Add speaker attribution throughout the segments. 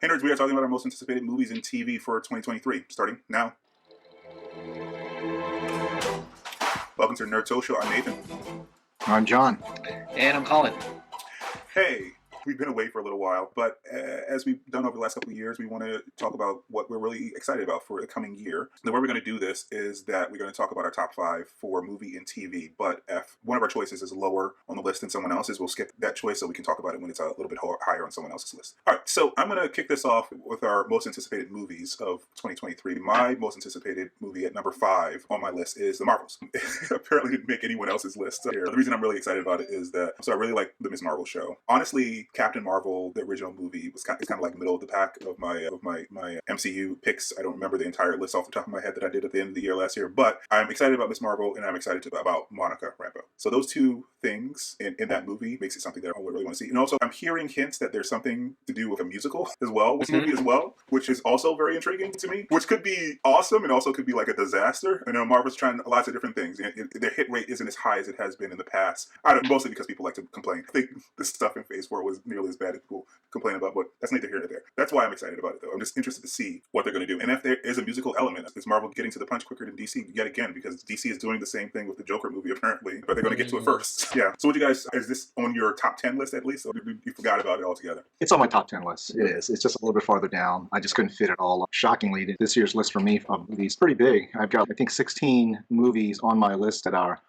Speaker 1: Hey nerds, we are talking about our most anticipated movies in TV for 2023, starting now. Welcome to Nerd Social. I'm Nathan.
Speaker 2: I'm Jhon.
Speaker 3: And I'm Colin.
Speaker 1: Hey, we've been away for a little while, but as we've done over the last couple of years, we want to talk about what we're really excited about for the coming year. The way we're going to do this is that we're going to talk about our top 5 for movie and TV, but if one of our choices is lower on the list than someone else's, we'll skip that choice so we can talk about it when it's a little bit higher on someone else's list. All right, so I'm going to kick this off with our most anticipated movies of 2023. My most anticipated movie at number 5 on my list is The Marvels. It apparently didn't make anyone else's list here. The reason I'm really excited about it is that, so I really like the Ms. Marvel show. Honestly, Captain Marvel, the original movie, was kind of like middle of the pack of my MCU picks. I don't remember the entire list off the top of my head that I did at the end of the year last year, but I'm excited about Ms. Marvel and I'm excited about Monica Rambeau. So those two things in that movie makes it something that I really want to see. And also, I'm hearing hints that there's something to do with a musical as well, with this movie as well, which is also very intriguing to me, which could be awesome and also could be like a disaster. I know Marvel's trying lots of different things. Their hit rate isn't as high as it has been in the past. Mostly because people like to complain. I think the stuff in Phase 4 was nearly as bad as people complain about, but that's neither here nor there. That's why I'm excited about it, though. I'm just interested to see what they're going to do. And if there is a musical element, is Marvel getting to the punch quicker than DC yet again? Because DC is doing the same thing with the Joker movie, apparently, but they're going to get to it first. Yeah. So what you guys, is this on your top 10 list at least, or you forgot about it altogether?
Speaker 2: It's on my top 10 list. It is. It's just a little bit farther down. I just couldn't fit it all. Shockingly, this year's list for me of movies pretty big. I've got, I think, 16 movies on my list that are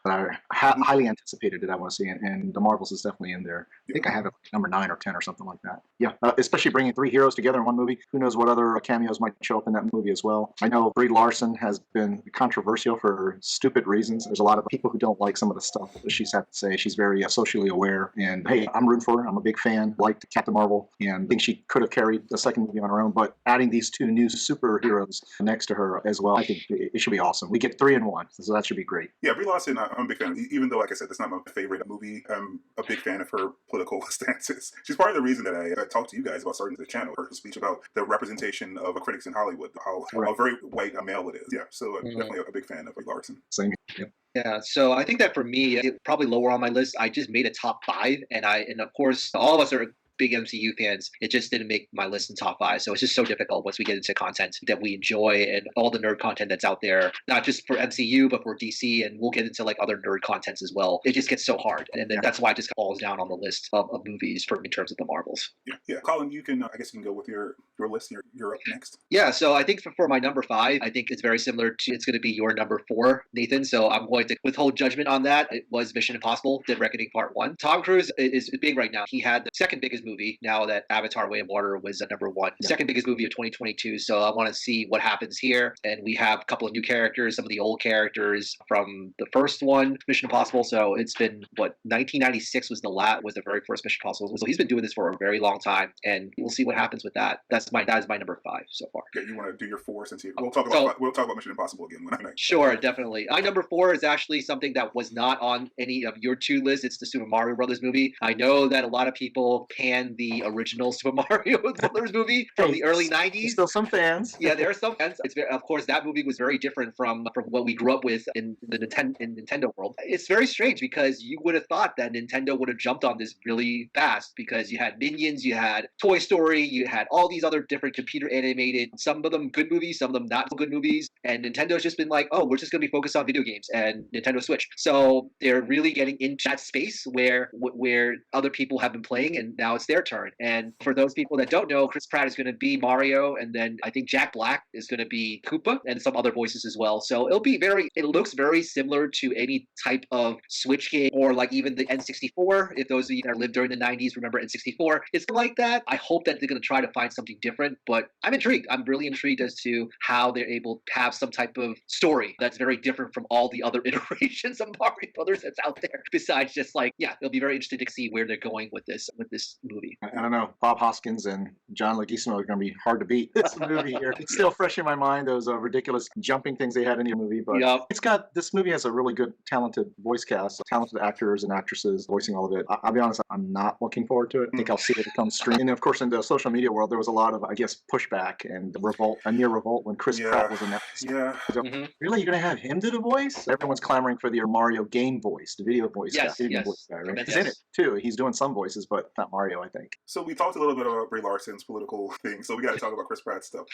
Speaker 2: highly anticipated that I want to see, and The Marvels is definitely in there. I think I have it number 9 or 10 or something like that. Yeah, especially bringing 3 heroes together in one movie. Who knows what other cameos might show up in that movie as well. I know Brie Larson has been controversial for stupid reasons. There's a lot of people who don't like some of the stuff that she's had to say. She's very socially aware, and hey, I'm rooting for her. I'm a big fan. Liked Captain Marvel, and think she could have carried the second movie on her own. But adding these 2 new superheroes next to her as well, I think it should be awesome. We get 3 in 1, so that should be great.
Speaker 1: Yeah, Brie Larson, I'm a big fan. Even though, like I said, that's not my favorite movie, I'm a big fan of her political stances. She's part of the reason that I talked to you guys about starting the channel. Her speech about the representation of critics in Hollywood, how very white a male it is. Yeah, so I'm definitely a big fan of Brie Larson.
Speaker 2: Same. Yep.
Speaker 3: Yeah, so I think that for me, it's probably lower on my list. I just made a top 5, and of course, all of us are big MCU fans. It just didn't make my list in top 5. So it's just so difficult once we get into content that we enjoy and all the nerd content that's out there, not just for MCU, but for DC. And we'll get into like other nerd contents as well. It just gets so hard. And then that's why it just falls down on the list of movies in terms of the Marvels.
Speaker 1: Yeah. Colin, I guess you can go with your list. You're up next.
Speaker 3: Yeah. So I think for my number 5, I think it's very similar to, it's going to be your number 4, Nathan. So I'm going to withhold judgment on that. It was Mission Impossible, Dead Reckoning Part 1. Tom Cruise is big right now. He had the second biggest movie now that Avatar Way of Water was number 1. The second biggest movie of 2022. So I want to see what happens here. And we have a couple of new characters, some of the old characters from the first one, Mission Impossible. So it's been, 1996 was the very first Mission Impossible. So he's been doing this for a very long time. And we'll see what happens with that. That is my number 5 so far.
Speaker 1: Okay, you want to do your 4 since we'll talk about Mission Impossible again when I'm next.
Speaker 3: Sure, definitely. My number 4 is actually something that was not on any of your 2 lists. It's the Super Mario Brothers movie. I know that a lot of people can the original Super Mario Brothers movie from the early 90s.
Speaker 2: Still some fans.
Speaker 3: Yeah, there are some fans. Of course, that movie was very different from what we grew up with in the Nintendo world. It's very strange because you would have thought that Nintendo would have jumped on this really fast because you had Minions, you had Toy Story, you had all these other different computer animated, some of them good movies, some of them not so good movies. And Nintendo's just been like, oh, we're just going to be focused on video games and Nintendo Switch. So they're really getting into that space where other people have been playing, and now it's their turn. And for those people that don't know, Chris Pratt is going to be Mario, and then I think Jack Black is going to be Koopa, and some other voices as well. So it looks very similar to any type of Switch game, or like even the N64. If those of you that lived during the 90s remember N64, it's like that. I hope that they're going to try to find something different, but I'm intrigued. I'm really intrigued as to how they're able to have some type of story that's very different from all the other iterations of Mario Brothers that's out there. Besides just it'll be very interesting to see where they're going with this movie.
Speaker 2: I don't know. Bob Hoskins and John Leguizamo are going to be hard to beat. This movie here, it's still fresh in my mind. Those ridiculous jumping things they had in the movie, but this movie has a really good, talented voice cast, talented actors and actresses voicing all of it. I'll be honest, I'm not looking forward to it. I think I'll see it come stream. And of course, in the social media world, there was a lot of, pushback and a near revolt when Chris Pratt was announced.
Speaker 1: Yeah.
Speaker 2: So, really, you're going to have him do the voice? Everyone's clamoring for the Mario game voice, the video voice guy. Voice guy, right? He's in it too. He's doing some voices, but not Mario. I think.
Speaker 1: So we talked a little bit about Brie Larson's political thing, so we got to talk about Chris Pratt's stuff.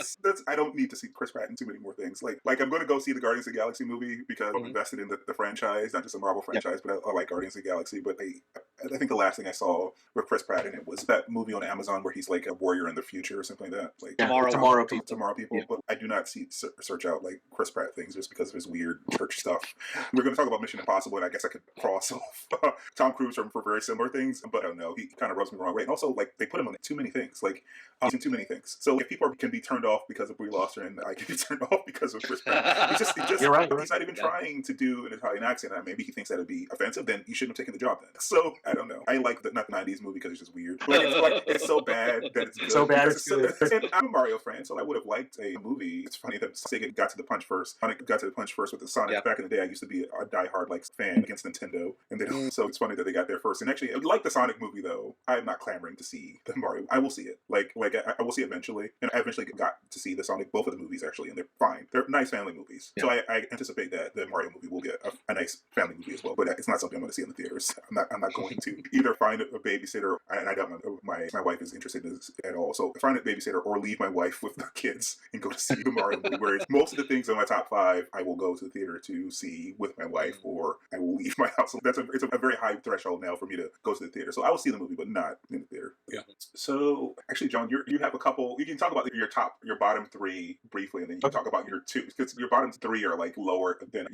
Speaker 1: I don't need to see Chris Pratt in too many more things. Like I'm going to go see the Guardians of the Galaxy movie because I'm invested in the franchise, not just the Marvel franchise, but I like Guardians of the Galaxy. But I think the last thing I saw with Chris Pratt in it was that movie on Amazon where he's like a warrior in the future or something like that. Like
Speaker 2: Tomorrow People.
Speaker 1: Tomorrow People. Yeah. But I do not search out like Chris Pratt things just because of his weird church stuff. We're going to talk about Mission Impossible, and I guess I could cross off Tom Cruise for very similar things, but I don't know. He kind of rubs me the wrong way. And also, like, they put him on too many things. Like, he's in too many things. So if people can be turned off because of Brie Larson, I can be turned off because of Chris Pratt. He's just
Speaker 2: You're right.
Speaker 1: He's not even trying to do an Italian accent. And maybe he thinks that would be offensive. Then you shouldn't have taken the job then. So I don't know. I like the not the '90s movie because it's just weird. It's so bad that it's good.
Speaker 2: So bad it's good.
Speaker 1: And I'm a Mario fan, so I would have liked a movie. It's funny that Sega got to the punch first. Sonic got to the punch first with the Sonic. Yeah. Back in the day, I used to be a diehard like fan against Nintendo, and then so it's funny that they got there first. And actually, like the Sonic movie though, I'm not clamoring to see the Mario. I will see it. Like I will see it eventually, and I eventually got to see the Sonic, both of the movies actually, and they're fine. They're nice family movies. Yeah. So I anticipate that the Mario movie will be a nice family movie as well. But it's not something I'm going to see in the theaters. I'm not going to either find a babysitter, and I doubt my wife is interested in this at all. So find a babysitter or leave my wife with the kids and go to see the Mario movie. Whereas most of the things in my top 5, I will go to the theater to see with my wife, or I will leave my house. So it's a very high threshold now for me to go to the theater. So I will see the movie, but not in the theater. Yeah. So actually, Jhon, you have a couple. You can talk about your bottom 3 briefly, and then you can talk about your 2, because your bottom 3 are like lower than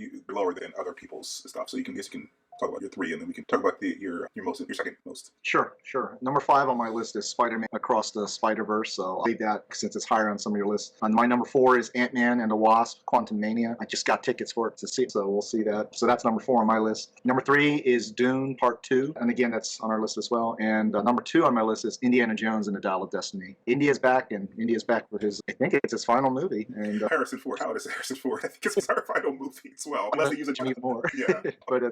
Speaker 1: other people's stuff. So you can talk about your 3, and then we can talk about your second most.
Speaker 2: Sure. Number 5 on my list is Spider-Man Across the Spider-Verse, so I'll leave that since it's higher on some of your lists. On my number 4 is Ant-Man and the Wasp: Quantumania. I just got tickets for it to see it, so we'll see that. So that's number 4 on my list. Number 3 is Dune Part 2, and again, that's on our list as well. And number 2 on my list is Indiana Jones and the Dial of Destiny. India's back for I think it's his final movie. And
Speaker 1: Harrison Ford. How old is Harrison Ford? I think it's our final movie as well. Unless they use a
Speaker 2: more. Yeah. But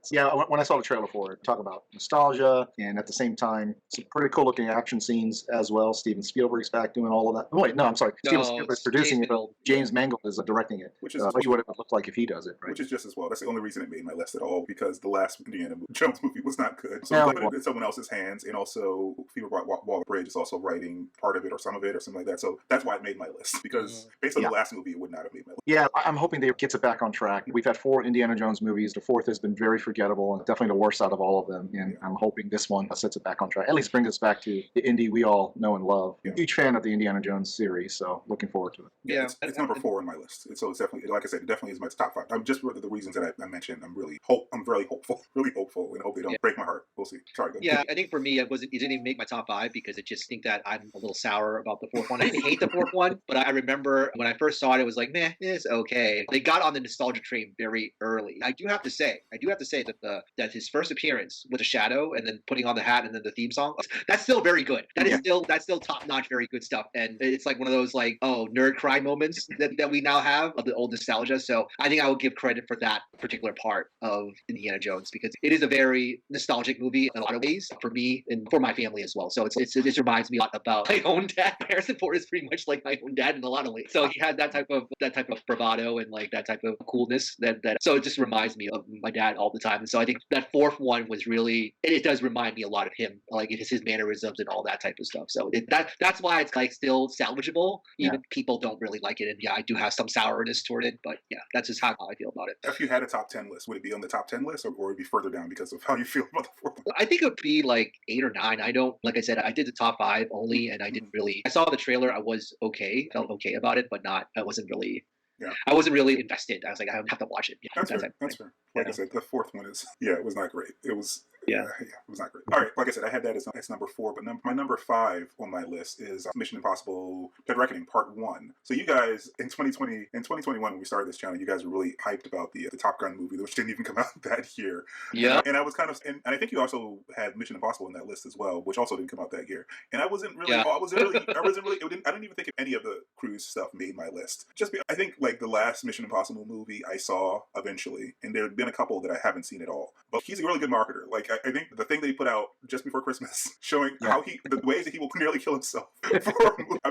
Speaker 2: when I saw the trailer for it, talk about nostalgia, and at the same time, some pretty cool looking action scenes as well. Steven Spielberg's back doing all of that. Oh, wait, no, I'm sorry. Steven Spielberg's producing it, but James Mangold is directing it. Which is what it would look like if he does it, right?
Speaker 1: Which is just as well. That's the only reason it made my list at all, because the last Indiana Jones movie was not good. So put it in someone else's hands, and also Phoebe Waller-Bridge is also writing part of it or some of it or something like that. So that's why it made my list, because based on the last movie, it would not have made my list.
Speaker 2: Yeah, I'm hoping they gets it back on track. We've had 4 Indiana Jones movies. The 4th has been very forgettable, and definitely the worst out of all of them. And I'm hoping this one sets it back on track. At least brings us back to the Indy we all know and love. Yeah. Huge fan of the Indiana Jones series, so looking forward to it.
Speaker 1: Yeah, it's number 4 on my list. So it's definitely, like I said, it definitely is my top 5. I'm just for the reasons that I mentioned. I'm very hopeful, and hope they don't break my heart. We'll see. Sorry. Go ahead.
Speaker 3: I think for me, it didn't even make my top 5 because I just think that I'm a little sour about the 4th one. I didn't hate the 4th one, but I remember when I first saw it, it was like, meh, it's okay. They got on the nostalgia train very early. I do have to say that his first appearance with a shadow and then putting on the hat and then the theme song, that's still very good. That's still top notch, very good stuff. And it's like one of those like, nerd cry moments that we now have of the old nostalgia. So I think I would give credit for that particular part of Indiana Jones, because it is a very nostalgic movie in a lot of ways for me and for my family as well. So it reminds me a lot about my own dad. Harrison Ford is pretty much like my own dad in a lot of ways. So he had that type of bravado and like that type of coolness that so it just reminds me of my dad all the time. And so I think that 4th one was really, it does remind me a lot of him, like it's his mannerisms and all that type of stuff. So that's why it's like still salvageable, even people don't really like it. And I do have some sourness toward it, but that's just how I feel about it.
Speaker 1: If you had a top 10 list, would it be on the top 10 list, or would it be further down because of how you feel about the 4th one?
Speaker 3: I think it would be like 8 or 9. I don't, like I said, I did the top 5 only, and I saw the trailer. I was okay, felt okay about it, but I wasn't really invested. I was like, I have to watch it.
Speaker 1: That's fair. Like I said, the 4th one it was not great. It was it was not great. All right, like I said, I had that as number 4, but my number 5 on my list is Mission Impossible: Dead Reckoning Part 1. So you guys in 2021 when we started this channel, you guys were really hyped about the Top Gun movie, which didn't even come out that year.
Speaker 3: Yeah,
Speaker 1: and I was kind of, and I think you also had Mission Impossible in that list as well, which also didn't come out that year. And I wasn't really, I didn't even think any of the cruise stuff made my list. I think like the last Mission Impossible movie I saw eventually, and there had been a couple that I haven't seen at all. But he's a really good marketer. Like I think the thing that he put out just before Christmas, showing
Speaker 2: Yeah.
Speaker 1: how the ways that he will nearly kill himself. I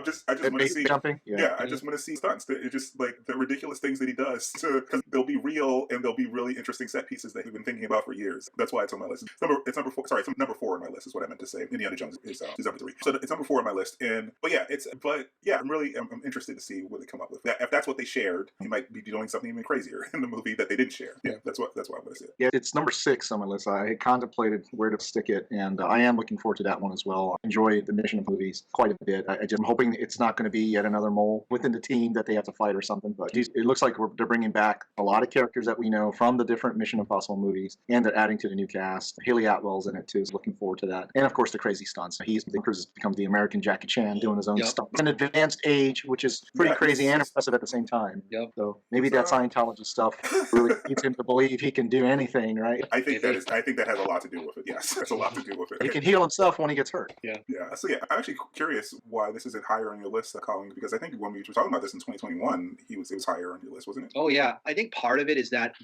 Speaker 1: just want to see.
Speaker 2: Jumping.
Speaker 1: Yeah, I just want to see stunts. It's just like the ridiculous things that he does, because they'll be real and they'll be really interesting set pieces that we've been thinking about for years. That's why it's on my list. It's number four. Sorry, it's number 4 on my list is what I meant to say. Indiana Jones is number 3, so it's number 4 on my list. And I'm interested to see what they come up with. If that's what they shared, he might be doing something even crazier in the movie that they didn't share. Yeah, that's why I'm going to say it.
Speaker 2: Yeah, it's number 6 on my list. I had contemplated where to stick it, and I am looking forward to that one as well. I enjoy the Mission movies quite a bit. I'm hoping it's not going to be yet another mole within the team that they have to fight or something, but it looks like they're bringing back a lot of characters that we know from the different Mission Impossible movies, and they're adding to the new cast. Haley Atwell's in it too, so looking forward to that. And of course, the crazy stunts. He's become the American Jackie Chan, doing his own stuff. An advanced age, which is pretty crazy and impressive at the same time.
Speaker 3: Yep.
Speaker 2: So maybe that Scientology stuff really leads him to believe he can do anything, right?
Speaker 1: I think that has a lot to do with it. Yes, that's a lot to do with it.
Speaker 2: He can heal himself when he gets hurt.
Speaker 3: Yeah.
Speaker 1: So I'm actually curious why this isn't higher on your list, Colin, because I think when we were talking about this in 2021, it was higher on your list, wasn't it?
Speaker 3: Oh yeah, I think part of it is that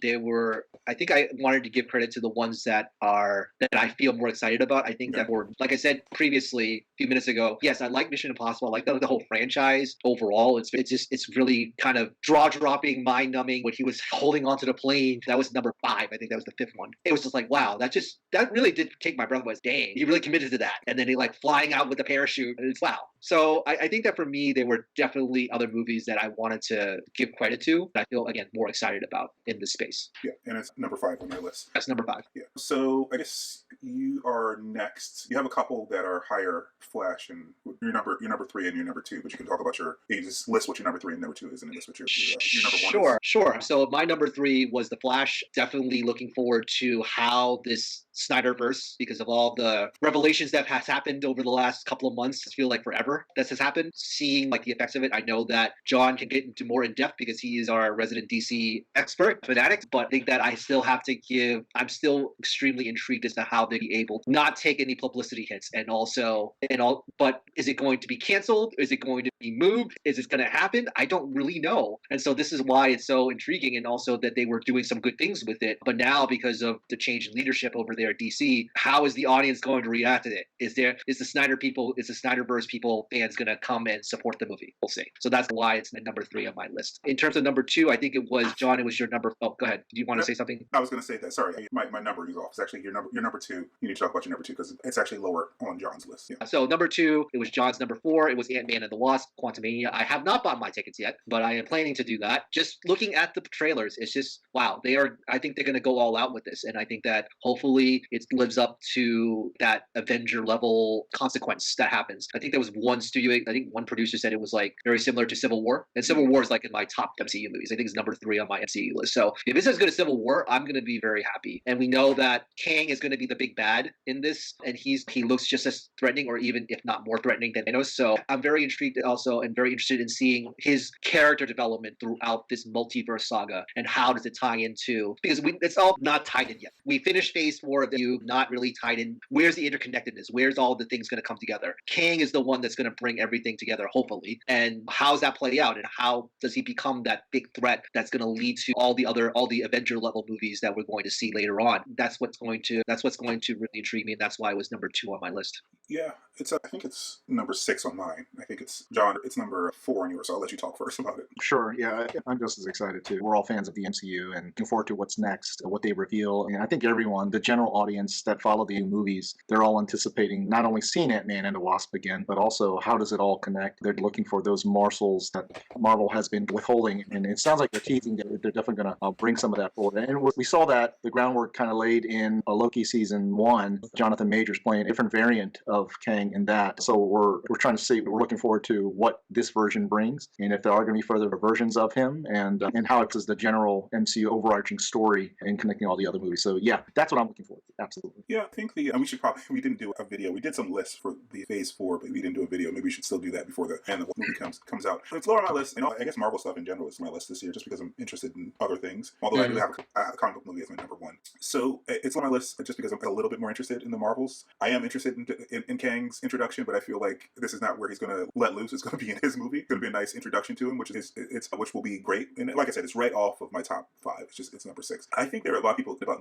Speaker 3: I think I wanted to give credit to the ones that I feel more excited about. I think that were, like I said previously, a few minutes ago, yes, I like Mission Impossible. I like the whole franchise overall. It's really kind of jaw-dropping, mind-numbing when he was holding onto the plane. That was number 5. I think that was the 5th one. It was just like, wow, that really did take my breath away. Dang, he really committed to that. And then he like flying out with the parachute. And it's wow. So I think that for me, there were definitely other movies that I wanted to give credit to. That I feel, again, more excited about in this space.
Speaker 1: Yeah, and it's number 5 on my list.
Speaker 3: That's number 5.
Speaker 1: Yeah. So I guess you are next. You have a couple that are higher Flash, and your number 3 and your number 2, but you can talk about you just list what your number 3 and number 2 is, and then list what your number 1 is.
Speaker 3: Sure. So my number 3 was The Flash. Definitely looking forward to how this Snyderverse, because of all the revelations that has happened over the last couple of months, I feel like forever this has happened. Seeing like the effects of it, I know that Jhon can get into more in depth because he is our resident DC expert, fanatic. But I think that I'm still extremely intrigued as to how they'd be able to not take any publicity hits, but is it going to be canceled? Is it going to be moved? Is it going to happen? I don't really know. And so this is why it's so intriguing, and also that they were doing some good things with it. But now, because of the change in leadership over there at DC, how is the audience going to react to it? Is the Snyderverse people, fans going to come and support the movie? We'll see. So that's why it's at number 3 on my list. In terms of number 2, I think it was, Jhon, it was your number. Oh, go ahead. Do you want to say something?
Speaker 1: I was going to say that. Sorry, my number is off. It's actually your number 2. You need to talk about your number 2 because it's actually lower on John's list. Yeah.
Speaker 3: So number 2, it was John's number 4. It was Ant-Man and the Wasp, Quantumania. I have not bought my tickets yet, but I am planning to do that. Just looking at the trailers, it's just, wow. I think they're going to go all out with this. And I think that hopefully it lives up to that Avenger level consequence that happens. I think there was one producer said it was like very similar to Civil War. And Civil War is like in my top MCU movies. I think it's number 3 on my MCU list. So if it's as good as Civil War, I'm going to be very happy. And we know that Kang is going to be the big bad in this. And he looks just as threatening, or even if not more threatening than Thanos. So I'm very intrigued also, and very interested in seeing his character development throughout this multiverse saga, and how does it tie into, because it's all not tied in yet. We finished phase 4 of the not really tied in. Where's the interconnectedness? Where's all the things going to come together? Kang is the one that's going to bring everything together, hopefully. And how's that play out? And how does he become that big threat that's going to lead to all the Avenger level movies that we're going to see later on? That's what's going to really intrigue me, and that's why it was number 2 on my list.
Speaker 1: Yeah, I think it's number 6 on mine. I think it's, Jhon, it's number 4 on yours, so I'll let you talk first about it.
Speaker 2: Sure, yeah, I'm just as excited too. We're all fans of the MCU and looking forward to what's next, what they reveal. And I think everyone, the general audience that follow the movies, they're all anticipating not only seeing Ant-Man and the Wasp again, but also how does it all connect? They're looking for those morsels that Marvel has been withholding. And it sounds like they're teasing that they're definitely going to bring some of that forward. And we saw that the groundwork kind of laid in Loki season 1, Jonathan Majors playing a different variant of Kang in that. So we're trying to see, we're looking forward to what this version brings, and if there are going to be further versions of him, and how it is the general MCU overarching story and connecting all the other movies. So yeah, that's what I'm looking forward to. Absolutely.
Speaker 1: Yeah, I think we didn't do a video. We did some lists for the phase 4, but we didn't do a video video. Maybe we should still do that before the movie comes out. It's lower on my list, and I guess Marvel stuff in general is on my list this year, just because I'm interested in other things. Although I do have a comic book movie as my number one. So it's on my list just because I'm a little bit more interested in the Marvels. I am interested in Kang's introduction, but I feel like this is not where he's going to let loose. It's going to be in his movie. It's going to be a nice introduction to him, which will be great. And like I said, it's right off of my top 5. It's number 6. I think there are a lot of people about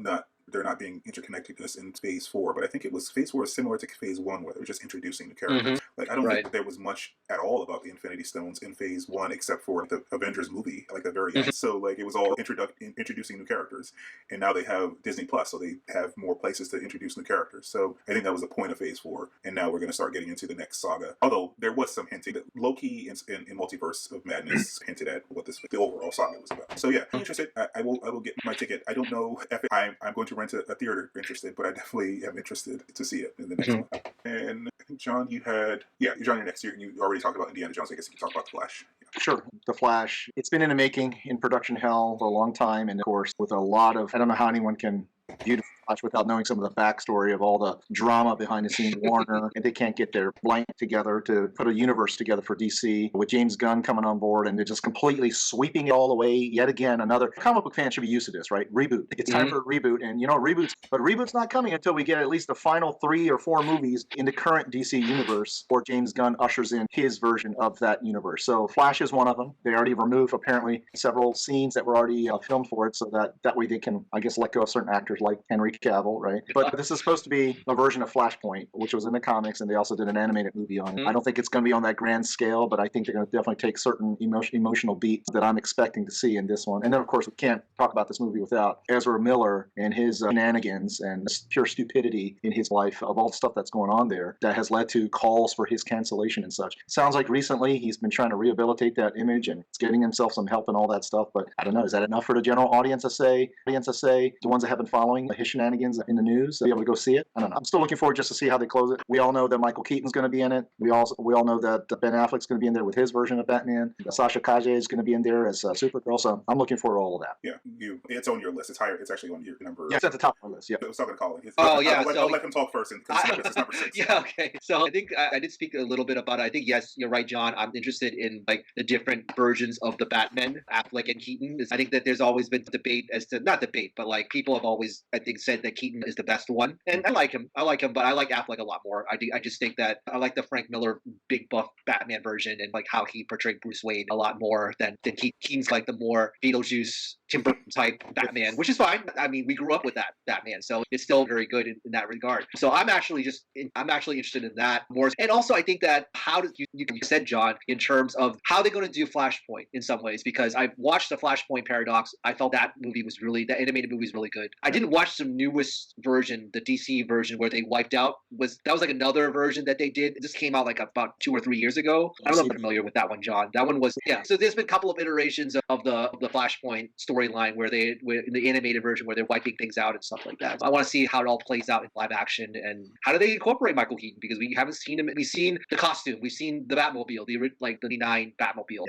Speaker 1: they're not being interconnectedness in Phase 4, but I think Phase 4 is similar to Phase 1, where they're just introducing the characters. Like I don't think there was much at all about the Infinity Stones in Phase 1 except for the Avengers movie, like the very end. So like it was all introducing new characters, and now they have Disney Plus, so they have more places to introduce new characters. So I think that was the point of Phase 4, and now we're going to start getting into the next saga. Although there was some hinting that Loki in Multiverse of Madness hinted at what the overall saga was about. So yeah, I'm interested. I will get my ticket. I don't know if I'm going to rent a theater interested, but I definitely am interested to see it in the next one. And I think Jhon, Jhon, you're next year. You already talked about Indiana Jones. I guess you can talk about The Flash.
Speaker 2: Sure. The Flash. It's been in the making, in production hell for a long time, and of course, with a lot of, I don't know how anyone can view the Flash without knowing some of the backstory of all the drama behind the scenes. Warner, and they can't get their blank together to put a universe together for DC, with James Gunn coming on board, and they're just completely sweeping it all away yet again. Another comic book fan should be used to this, right? Reboot. It's time for a reboot, and reboot's not coming until we get at least the final 3 or 4 movies in the current DC universe, or James Gunn ushers in his version of that universe. So Flash is one of them. They already removed apparently several scenes that were already filmed for it, so that way they can, I guess, let go of certain actors like Henry Cavill, right? But this is supposed to be a version of Flashpoint, which was in the comics, and they also did an animated movie on it. I don't think it's going to be on that grand scale, but I think they're going to definitely take certain emotional beats that I'm expecting to see in this one. And then, of course, we can't talk about this movie without Ezra Miller and his shenanigans and pure stupidity in his life of all the stuff that's going on there that has led to calls for his cancellation and such. Sounds like recently he's been trying to rehabilitate that image and it's getting himself some help and all that stuff, but I don't know. Is that enough for the general audience to say, the ones that have been following his shenanigans in the news, to be able to go see it? I don't know. I'm still looking forward just to see how they close it. We all know that Michael Keaton's going to be in it. We all know that Ben Affleck's going to be in there with his version of Batman. Sasha Calle is going to be in there as Supergirl. So I'm looking forward to all of that.
Speaker 1: Yeah, it's on your list. It's higher. It's actually on your number.
Speaker 2: Yeah, it's at the top of my list. Yeah.
Speaker 1: I was talking to Colin. I'll let him talk first, because it's number 6.
Speaker 3: Yeah, okay. So I think I did speak a little bit about it. I think, yes, you're right, Jhon. I'm interested in like the different versions of the Batman, Affleck and Keaton. I think that there's always been debate not debate, but like people have always, I think, said that Keaton is the best one. And I like him, but I like Affleck a lot more. I just think that I like the Frank Miller big buff Batman version and like how he portrayed Bruce Wayne a lot more than Keaton's like the more Beetlejuice, Tim Burton type Batman, which is fine. I mean, we grew up with that Batman, so it's still very good in that regard. So I'm actually interested in that more. And also, I think that how did you said, Jhon, in terms of how they're going to do Flashpoint in some ways, because I've watched the Flashpoint Paradox. I felt that animated movie was really good. I didn't watch the newest version, the DC version, where they wiped out. That was like another version that they did. It just came out like about 2 or 3 years ago. I don't know if you're familiar with that one, Jhon. That one was, yeah. So there's been a couple of iterations of the Flashpoint storyline where in the animated version where they're wiping things out and stuff like that. So I want to see how it all plays out in live action and how do they incorporate Michael Keaton, because we haven't seen him. We've seen the costume, we've seen the Batmobile, the 9 Batmobile,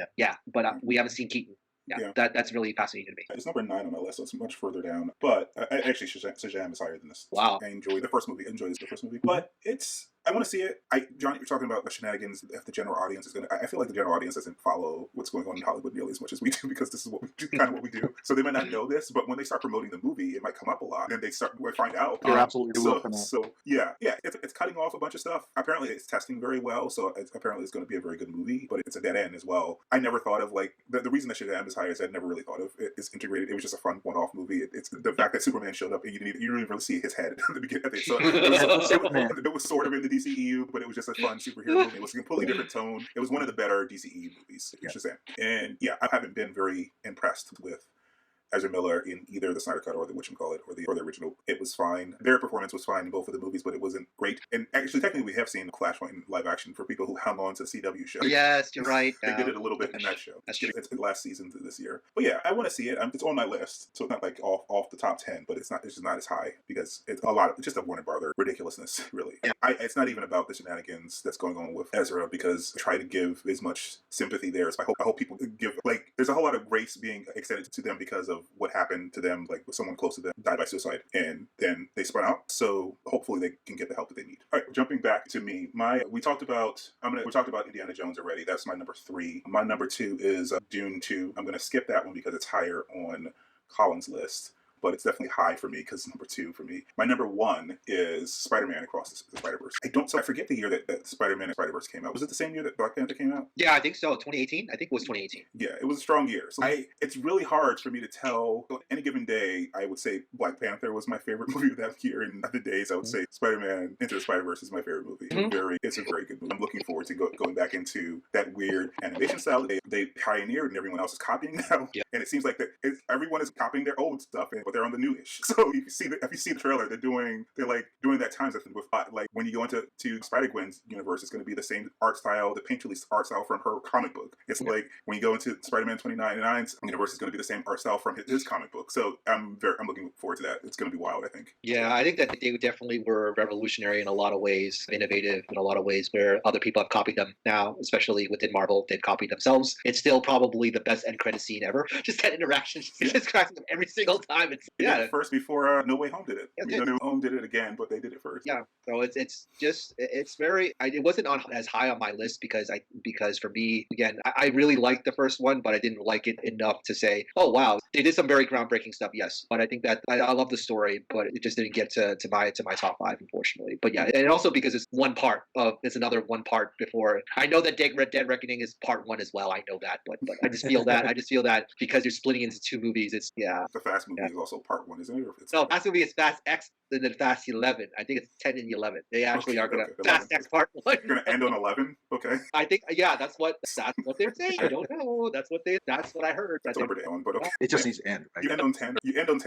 Speaker 3: but we haven't seen Keaton. Yeah. That's really fascinating to me.
Speaker 1: It's number 9 on my list, so it's much further down. But actually, Shazam is higher than this.
Speaker 3: Wow.
Speaker 1: I enjoyed the first movie. But I want to see it. Jhon, you're talking about the shenanigans. If the general audience is going to, I feel like the general audience doesn't follow what's going on in Hollywood nearly as much as we do, because this is kind of what we do. So they might not know this, but when they start promoting the movie, it might come up a lot, and they find out.
Speaker 2: You're absolutely
Speaker 1: so yeah, it's cutting off a bunch of stuff. Apparently, it's testing very well, so apparently it's going to be a very good movie, but it's a dead end as well. I never thought of like the reason that Shazam is higher is I never really thought of it. It's integrated. It was just a fun one-off movie. It's the fact that Superman showed up and you didn't even really see his head at the beginning. So it was sort of in the DCEU, but it was just a fun superhero movie. It was a completely different tone. It was one of the better DCEU movies, Shazam. And yeah, I haven't been very impressed with Ezra Miller in either the Snyder Cut or the whatchamacallit or the original. It was fine. Their performance was fine in both of the movies, but it wasn't great. And actually, technically, we have seen Flashpoint in live action for people who hung on to the CW show.
Speaker 3: Yes, you're right.
Speaker 1: They did it a little bit in that show.
Speaker 3: That's true.
Speaker 1: It's the last season this year. But yeah, I want to see it. It's on my list, so it's not like off the top 10, but it's just not as high because it's just a Warner Brother ridiculousness, really. Yeah. It's not even about the shenanigans that's going on with Ezra, because I try to give as much sympathy there as I hope people give. Like, there's a whole lot of grace being extended to them because of of what happened to them, like with someone close to them died by suicide, and then they spun out. So hopefully they can get the help that they need. All right, jumping back to me, we talked about Indiana Jones already. That's my number 3. My number 2 is Dune 2. I'm gonna skip that one because it's higher on Colin's list, but it's definitely high for me because it's number 2 for me. My number 1 is Spider-Man Across the Spider-Verse. I forget the year that Spider-Man and Spider-Verse came out. Was it the same year that Black Panther came out?
Speaker 3: Yeah, I think so. 2018. I think it was 2018.
Speaker 1: Yeah, it was a strong year. So it's really hard for me to tell. On any given day, I would say Black Panther was my favorite movie of that year, and other days I would say Spider-Man Into the Spider-Verse is my favorite movie. It's a very good movie. I'm looking forward to going back into that weird animation style that they pioneered and everyone else is copying now.
Speaker 3: Yeah.
Speaker 1: And it seems like everyone is copying their old stuff, but they're on the new-ish. So if you see the trailer, they're doing that time with like when you go into Spider-Gwen's universe, it's going to be the same art style, the painterly art style from her comic book. It's like when you go into Spider-Man 2099's universe, it's going to be the same art style from his comic book. So I'm looking forward to that. It's going to be wild, I think.
Speaker 3: Yeah, I think that they definitely were revolutionary in a lot of ways, innovative in a lot of ways where other people have copied them now, especially within Marvel. They've copied themselves. It's still probably the best end credit scene ever. Just that interaction, just cracks them every single time. It's
Speaker 1: first before No Way Home did it. No Way Home did it again, but they did it first.
Speaker 3: Yeah, so it's very. It wasn't as high on my list because for me again, I really liked the first one, but I didn't like it enough to say, oh wow, they did some very groundbreaking stuff. Yes, but I think that I love the story, but it just didn't get to my top 5, unfortunately. But yeah, and also because it's another one part before. I know that Dead Reckoning is part 1 as well. I know that, but I just feel that because you're splitting into 2 movies, it's
Speaker 1: The Fast movie is also part 1, isn't it?
Speaker 3: No, Fast movie is Fast X and then Fast 11. I think it's 10 and 11. They actually are going to Fast X part 1.
Speaker 1: You're going to end on 11? Okay.
Speaker 3: I think that's what they're saying. I don't know. That's what I heard.
Speaker 1: That's number down, but okay.
Speaker 2: It just needs to end. Right?
Speaker 1: You end on 10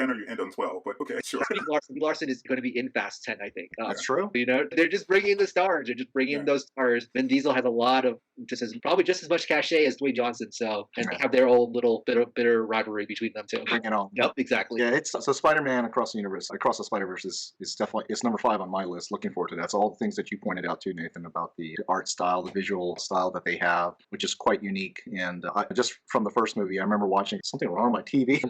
Speaker 1: or you end on 12, but okay, sure.
Speaker 3: Brie Larson is going to be in Fast 10, I think.
Speaker 2: That's true.
Speaker 3: They're just bringing in the stars. They're just bringing in those stars. Vin Diesel has a lot of probably just as much cachet as Dwayne Johnson. So and they have their old little bitter rivalry between them too.
Speaker 2: Bring it on.
Speaker 3: Yep, exactly.
Speaker 2: Yeah, so Spider-Man Across the Spider-Verse is definitely number 5 on my list. Looking forward to that. It's all the things that you pointed out too, Nathan, about the art style, the visual style that they have, which is quite unique. And just from the first movie, I remember watching something wrong with my TV.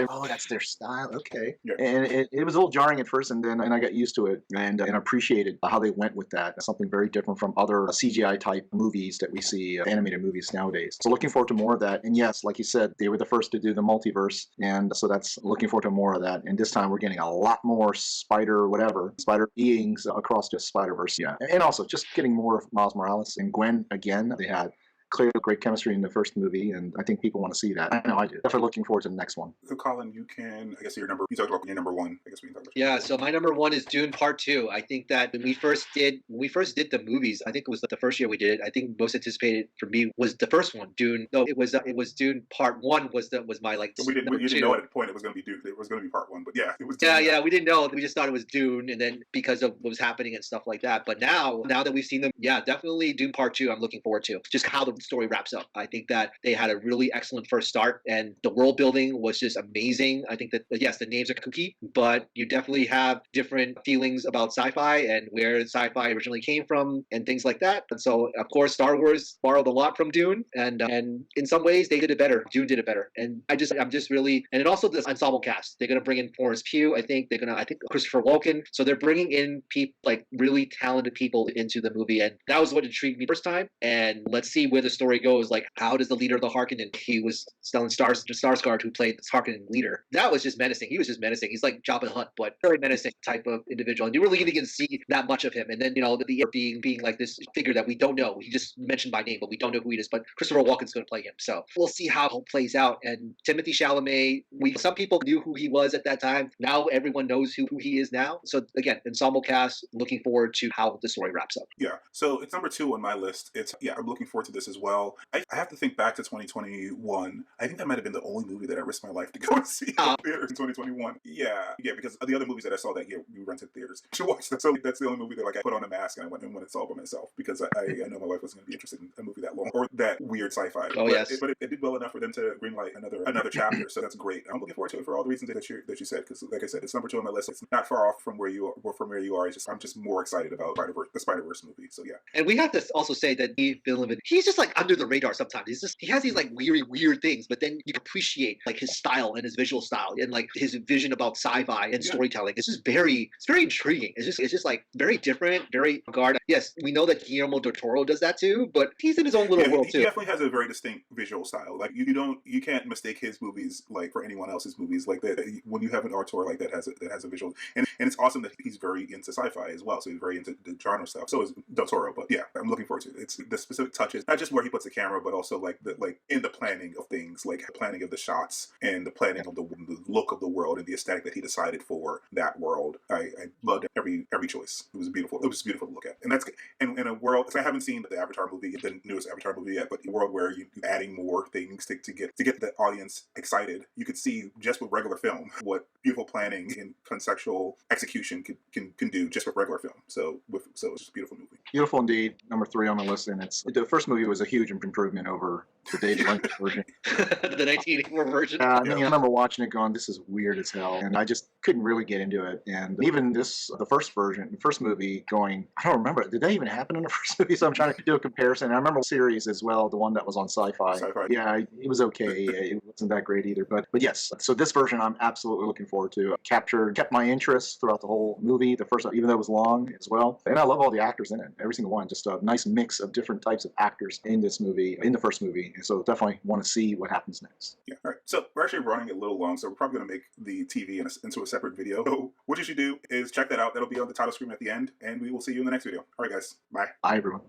Speaker 2: Oh, that's their style. Okay. Yeah. And it was a little jarring at first, and then I got used to it and appreciated how they went with that. Something very different from other CGI type movies that we see, animated movies nowadays. So looking forward to more of that. And yes, like you said, they were the first to do the multiverse, and so that's looking forward to more of that. And this time we're getting a lot more spider beings across just Spider-Verse. Yeah, and also just getting more of Miles Morales and Gwen again. They had clearly great chemistry in the first movie, and I think people want to see that. I know I do. Definitely looking forward to the next one.
Speaker 1: So, Colin, you talked about your number 1. I guess we can talk about.
Speaker 3: Yeah, so my number 1 is Dune Part 2. I think that when we first did the movies, I think it was the first year we did it. I think most anticipated for me was the first one, Dune. No, it was Dune Part 1 was my like.
Speaker 1: So we didn't know at the point it was going to be Dune. It was going to be Part 1, but yeah, it was.
Speaker 3: Dune. Yeah, we didn't know. We just thought it was Dune, and then because of what was happening and stuff like that. But now that we've seen them, yeah, definitely Dune Part 2. I'm looking forward to just how the story wraps up. I think that they had a really excellent first start, and the world building was just amazing. I think that, yes, the names are kooky, but you definitely have different feelings about sci-fi and where sci-fi originally came from and things like that. And so, of course, Star Wars borrowed a lot from Dune, and in some ways they did it better. Dune did it better, and I'm just really, and also this ensemble cast. They're gonna bring in Florence Pugh. I think Christopher Walken. So they're bringing in people like really talented people into the movie, and that was what intrigued me first time. And let's see where the story goes. Like, how does the leader of the Harkonnen? He was Stellan Skarsgård, who played the Harkonnen leader. That was just menacing. He was just menacing. He's like Jabba the Hutt, but very menacing type of individual. And you really didn't see that much of him. And then the being like this figure that we don't know. He just mentioned by name, but we don't know who he is. But Christopher Walken's going to play him, so we'll see how it plays out. And Timothée Chalamet, some people knew who he was at that time. Now everyone knows who he is now. So again, ensemble cast. Looking forward to how the story wraps up.
Speaker 1: Yeah. So it's number 2 on my list. I'm looking forward to this as well. I have to think back to 2021. I think that might have been the only movie that I risked my life to go and see in theaters in 2021. Yeah, because the other movies that I saw that year, we rented theaters to watch them. So that's the only movie that I put on a mask and I went and saw by myself, because I know my wife wasn't going to be interested in a movie that long or that weird sci-fi. But it did well enough for them to greenlight another chapter. So that's great. I'm looking forward to it for all the reasons that you said. Because like I said, it's number 2 on my list. It's not far off from where you are. I'm just more excited about the Spider-Verse movie. So yeah.
Speaker 3: And we have to also say that Denis Villeneuve, he's just like like under the radar sometimes. He has these like weird things, but then you appreciate like his style and his visual style and like his vision about sci-fi and storytelling. It's very intriguing. It's just like very different, very avant-garde. Yes, we know that Guillermo del Toro does that too, but he's in his own little world too.
Speaker 1: He definitely has a very distinct visual style. Like you can't mistake his movies like for anyone else's movies like that. When you have an auteur like that has a visual, and it's awesome that he's very into sci-fi as well. So he's very into the genre stuff. So is Del Toro. But yeah, I'm looking forward to it. It's the specific touches, not just where he puts the camera, but also like in the planning of things, like planning of the shots and the planning of the look of the world and the aesthetic that he decided for that world. I loved every choice. It was beautiful. It was beautiful to look at, and that's in a world. Cause I haven't seen the Avatar movie, the newest Avatar movie yet, but a world where you're adding more things to get the audience excited. You could see just with regular film what beautiful planning and conceptual execution can do just with regular film. So it's just a beautiful movie.
Speaker 2: Beautiful indeed. Number 3 on the list, and the first movie was a huge improvement over the David Lynch version.
Speaker 3: The 1984 version.
Speaker 2: I mean, I remember watching it going, this is weird as hell, and I just couldn't really get into it. And even the first movie going, I don't remember, did that even happen in the first movie? So I'm trying to do a comparison. And I remember the series as well, the one that was on Sci-Fi. Yeah, it was okay. It wasn't that great either. But yes, so this version I'm absolutely looking forward to. Kept my interest throughout the whole movie, the first, even though it was long as well. And I love all the actors in it, every single one. Just a nice mix of different types of actors in this movie, in the first movie. And so definitely want to see what happens next.
Speaker 1: Yeah. All right. So we're actually running a little long, so we're probably going to make the TV into a separate video. So what you should do is check that out. That'll be on the title screen at the end, and we will see you in the next video. All right, guys. Bye.
Speaker 2: Bye, everyone.